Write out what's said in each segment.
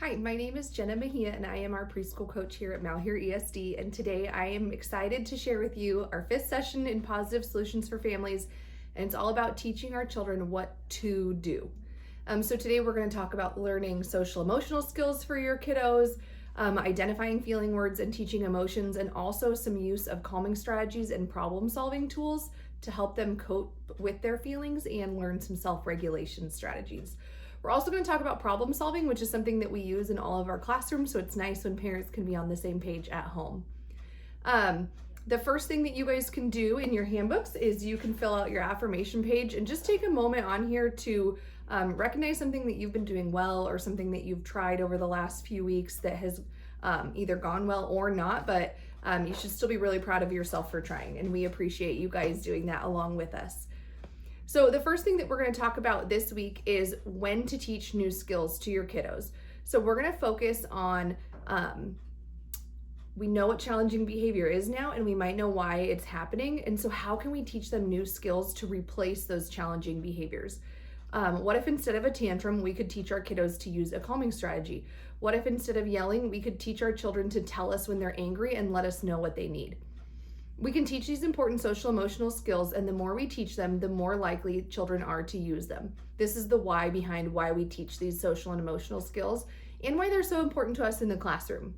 Hi, my name is Jenna Mejia and I am our preschool coach here at Malheur ESD, and today I am excited to share with you our 5th session in Positive Solutions for Families, and it's all about teaching our children what to do. So today we're going to talk about learning social emotional skills for your kiddos, identifying feeling words and teaching emotions, and also some use of calming strategies and problem solving tools to help them cope with their feelings and learn some self-regulation strategies. We're also going to talk about problem solving, which is something that we use in all of our classrooms, so it's nice when parents can be on the same page at home. The first thing that you guys can do in your handbooks is you can fill out your affirmation page and just take a moment on here to recognize something that you've been doing well or something that you've tried over the last few weeks that has either gone well or not, but you should still be really proud of yourself for trying, and we appreciate you guys doing that along with us. So the first thing that we're going to talk about this week is when to teach new skills to your kiddos. So we're going to focus on, we know what challenging behavior is now, and we might know why it's happening. And so how can we teach them new skills to replace those challenging behaviors? What if instead of a tantrum, we could teach our kiddos to use a calming strategy? What if instead of yelling, we could teach our children to tell us when they're angry and let us know what they need? We can teach these important social emotional skills, and the more we teach them, the more likely children are to use them. This is the why behind why we teach these social and emotional skills and why they're so important to us in the classroom.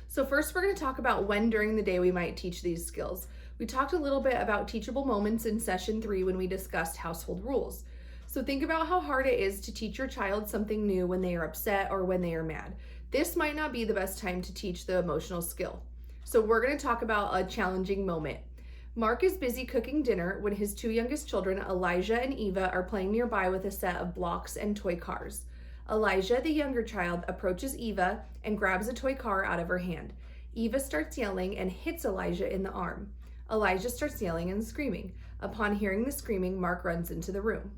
So first, we're going to talk about when during the day we might teach these skills. We talked a little bit about teachable moments in session 3 when we discussed household rules. So think about how hard it is to teach your child something new when they are upset or when they are mad. This might not be the best time to teach the emotional skill. So we're going to talk about a challenging moment. Mark is busy cooking dinner when his 2 youngest children, Elijah and Eva, are playing nearby with a set of blocks and toy cars. Elijah, the younger child, approaches Eva and grabs a toy car out of her hand. Eva starts yelling and hits Elijah in the arm. Elijah starts yelling and screaming. Upon hearing the screaming, Mark runs into the room.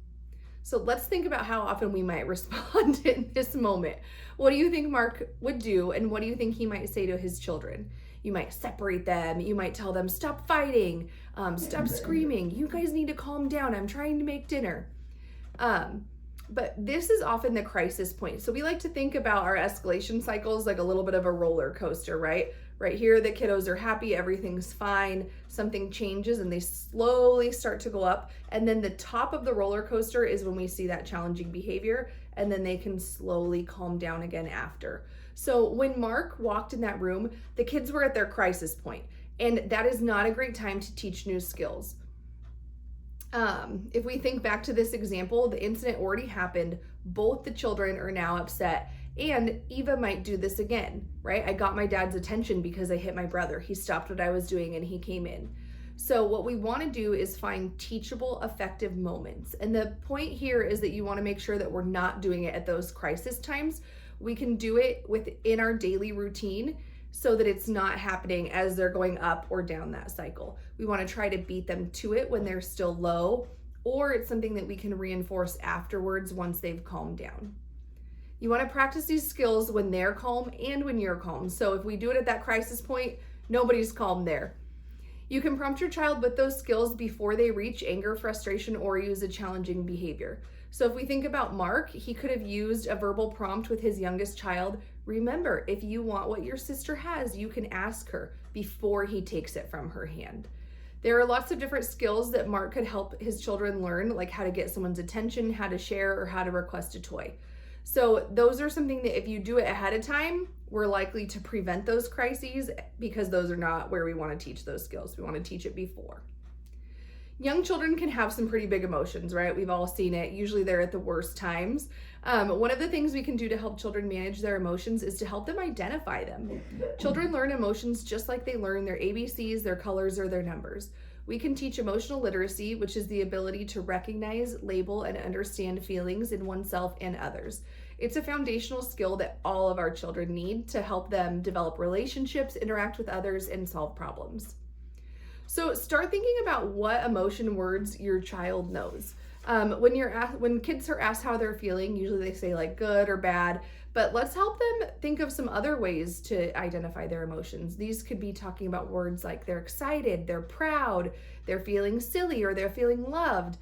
So let's think about how often we might respond in this moment. What do you think Mark would do, and what do you think he might say to his children? You might separate them. You might tell them, stop fighting, stop screaming. You guys need to calm down. I'm trying to make dinner. But this is often the crisis point. So we like to think about our escalation cycles like a little bit of a roller coaster, right? Right here, the kiddos are happy, everything's fine, something changes and they slowly start to go up. And then the top of the roller coaster is when we see that challenging behavior, and then they can slowly calm down again after. So when Mark walked in that room, the kids were at their crisis point, and that is not a great time to teach new skills. If we think back to this example, the incident already happened. Both the children are now upset, and Eva might do this again, right? I got my dad's attention because I hit my brother. He stopped what I was doing and he came in. So what we want to do is find teachable, effective moments. And the point here is that you want to make sure that we're not doing it at those crisis times. We can do it within our daily routine so that it's not happening as they're going up or down that cycle. We want to try to beat them to it when they're still low, or it's something that we can reinforce afterwards once they've calmed down. You want to practice these skills when they're calm and when you're calm. So if we do it at that crisis point, nobody's calm there. You can prompt your child with those skills before they reach anger, frustration, or use a challenging behavior. So if we think about Mark, he could have used a verbal prompt with his youngest child. Remember, if you want what your sister has, you can ask her before he takes it from her hand. There are lots of different skills that Mark could help his children learn, like how to get someone's attention, how to share, or how to request a toy. So those are something that if you do it ahead of time, we're likely to prevent those crises, because those are not where we want to teach those skills. We want to teach it before. Young children can have some pretty big emotions, right? We've all seen it. Usually they're at the worst times. One of the things we can do to help children manage their emotions is to help them identify them. Children learn emotions just like they learn their ABCs, their colors, or their numbers. We can teach emotional literacy, which is the ability to recognize, label, and understand feelings in oneself and others. It's a foundational skill that all of our children need to help them develop relationships, interact with others, and solve problems. So start thinking about what emotion words your child knows. When kids are asked how they're feeling, usually they say like good or bad, but let's help them think of some other ways to identify their emotions. These could be talking about words like they're excited, they're proud, they're feeling silly, or they're feeling loved.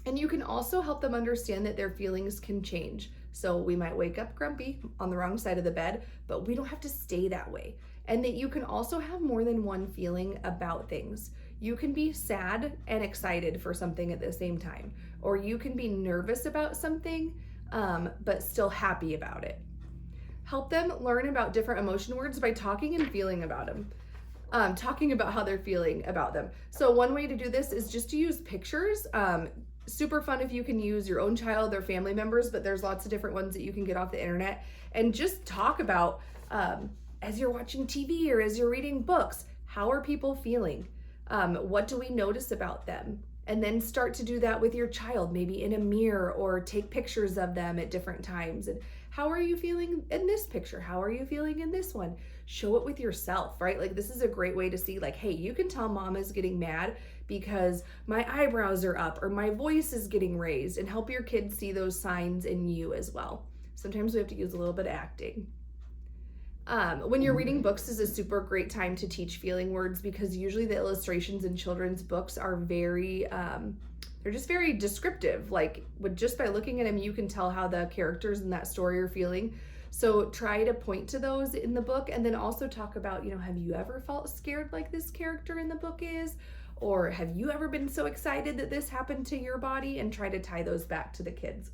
And you can also help them understand that their feelings can change. So we might wake up grumpy on the wrong side of the bed, but we don't have to stay that way. And that you can also have more than one feeling about things. You can be sad and excited for something at the same time, or you can be nervous about something, but still happy about it. Help them learn about different emotion words by talking and feeling about them. Talking about how they're feeling about them. So one way to do this is just to use pictures. Super fun if you can use your own child or family members, but there's lots of different ones that you can get off the internet, and just talk about, as you're watching TV or as you're reading books, how are people feeling? What do we notice about them? And then start to do that with your child, maybe in a mirror, or take pictures of them at different times. And how are you feeling in this picture? How are you feeling in this one? Show it with yourself, right? Like, this is a great way to see, like, hey, you can tell mama's getting mad because my eyebrows are up or my voice is getting raised, and help your kids see those signs in you as well. Sometimes we have to use a little bit of acting. When you're reading books is a super great time to teach feeling words, because usually the illustrations in children's books are very, they're just very descriptive. Like, just by looking at them, you can tell how the characters in that story are feeling. So try to point to those in the book, and then also talk about, have you ever felt scared like this character in the book is? Or have you ever been so excited that this happened to your body? And try to tie those back to the kids.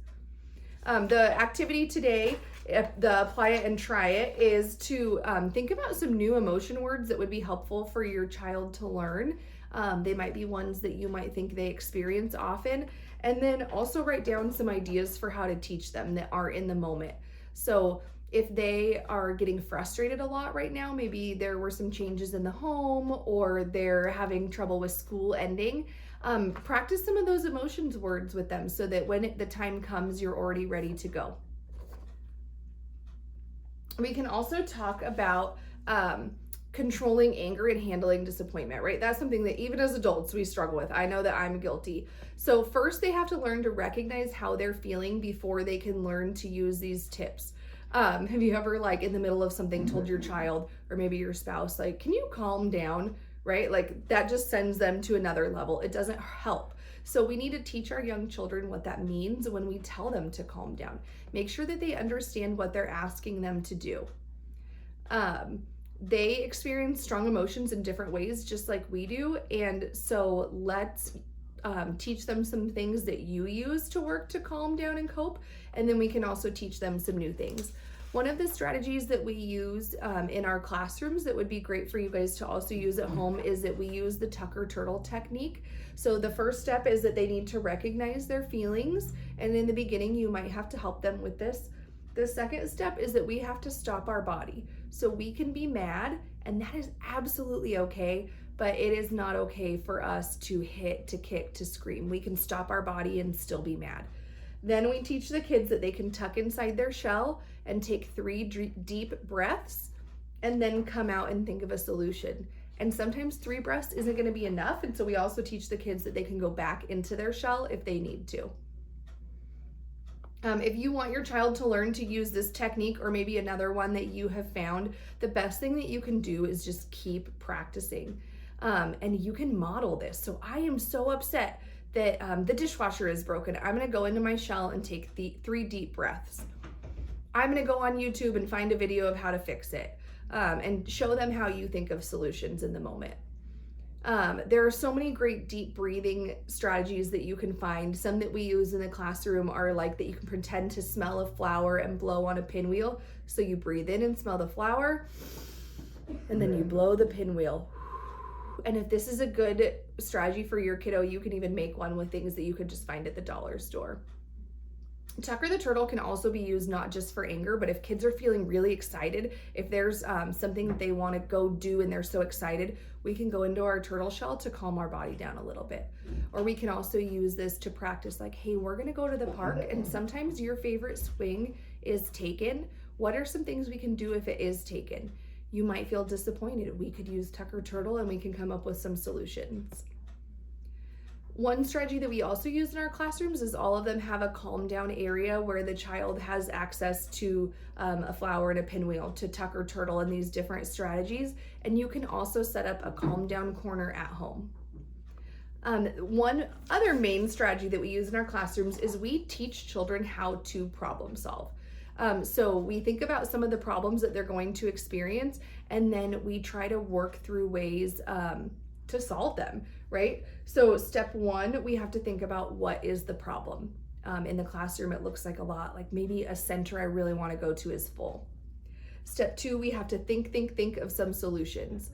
The activity today, the apply it and try it, is to think about some new emotion words that would be helpful for your child to learn. They might be ones that you might think they experience often. And then also write down some ideas for how to teach them that are in the moment. So if they are getting frustrated a lot right now, maybe there were some changes in the home, or they're having trouble with school ending, practice some of those emotions words with them, so that when the time comes, you're already ready to go. We can also talk about controlling anger and handling disappointment, right? That's something that even as adults we struggle with. I know that I'm guilty. So first, they have to learn to recognize how they're feeling before they can learn to use these tips. Have you ever, like, in the middle of something, told your child or maybe your spouse, like, can you calm down? Right? Like, that just sends them to another level. It doesn't help. So we need to teach our young children what that means when we tell them to calm down. Make sure that they understand what they're asking them to do. They experience strong emotions in different ways, just like we do. And so let's teach them some things that you use to work to calm down and cope. And then we can also teach them some new things. One of the strategies that we use in our classrooms that would be great for you guys to also use at home is that we use the Tucker Turtle technique. So the first step is that they need to recognize their feelings. And in the beginning, you might have to help them with this. The second step is that we have to stop our body. So we can be mad, and that is absolutely okay, but it is not okay for us to hit, to kick, to scream. We can stop our body and still be mad. Then we teach the kids that they can tuck inside their shell and take 3 deep breaths, and then come out and think of a solution. And sometimes 3 breaths isn't going to be enough, and so we also teach the kids that they can go back into their shell if they need to. If you want your child to learn to use this technique, or maybe another one that you have found, the best thing that you can do is just keep practicing. And you can model this. So I am so upset that the dishwasher is broken. I'm gonna go into my shell and take the 3 deep breaths. I'm gonna go on YouTube and find a video of how to fix it, and show them how you think of solutions in the moment. There are so many great deep breathing strategies that you can find. Some that we use in the classroom are like that you can pretend to smell a flower and blow on a pinwheel. So you breathe in and smell the flower, and then you blow the pinwheel. And if this is a good strategy for your kiddo, you can even make one with things that you could just find at the dollar store. Tucker the Turtle can also be used not just for anger, but if kids are feeling really excited, if there's something that they want to go do and they're so excited, we can go into our turtle shell to calm our body down a little bit. Or we can also use this to practice, like, hey, we're going to go to the park, and sometimes your favorite swing is taken. What are some things we can do if it is taken? You might feel disappointed. We could use Tucker Turtle and we can come up with some solutions. One strategy that we also use in our classrooms is all of them have a calm down area where the child has access to a flower and a pinwheel, to Tucker Turtle and these different strategies. And you can also set up a calm down corner at home. One other main strategy that we use in our classrooms is we teach children how to problem solve. So we think about some of the problems that they're going to experience, and then we try to work through ways to solve them, right? So step one, we have to think about what is the problem. In the classroom, it looks like a lot, like maybe a center I really want to go to is full. Step two, we have to think of some solutions.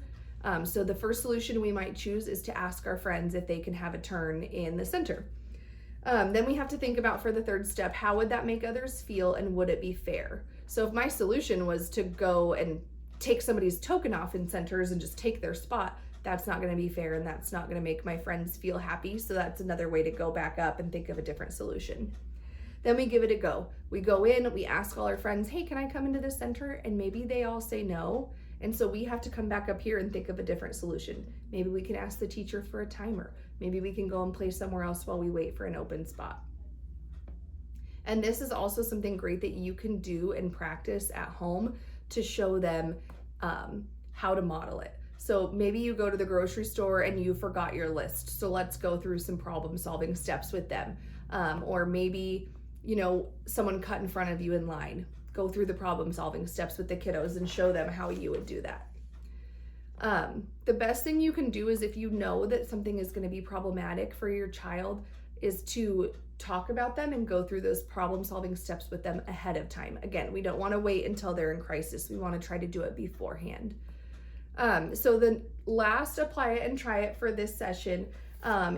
So the first solution we might choose is to ask our friends if they can have a turn in the center. Then we have to think about, for the third step, how would that make others feel and would it be fair? So if my solution was to go and take somebody's token off in centers and just take their spot, that's not going to be fair and that's not going to make my friends feel happy. So that's another way to go back up and think of a different solution. Then we give it a go. We go in, we ask all our friends, hey, can I come into this center? And maybe they all say no. And so we have to come back up here and think of a different solution. Maybe we can ask the teacher for a timer. Maybe we can go and play somewhere else while we wait for an open spot. And this is also something great that you can do and practice at home to show them how to model it. So maybe you go to the grocery store and you forgot your list. So let's go through some problem solving steps with them. Or maybe, someone cut in front of you in line. Go through the problem solving steps with the kiddos and show them how you would do that. The best thing you can do is, if you know that something is going to be problematic for your child, is to talk about them and go through those problem solving steps with them ahead of time. Again, we don't want to wait until they're in crisis. We want to try to do it beforehand. So the last apply it and try it for this session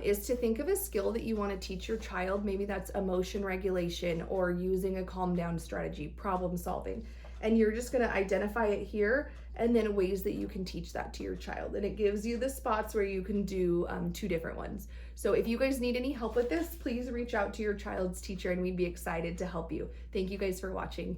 is to think of a skill that you want to teach your child. Maybe that's emotion regulation or using a calm down strategy, problem solving. And you're just going to identify it here and then ways that you can teach that to your child. And it gives you the spots where you can do 2 different ones. So if you guys need any help with this, please reach out to your child's teacher and we'd be excited to help you. Thank you guys for watching.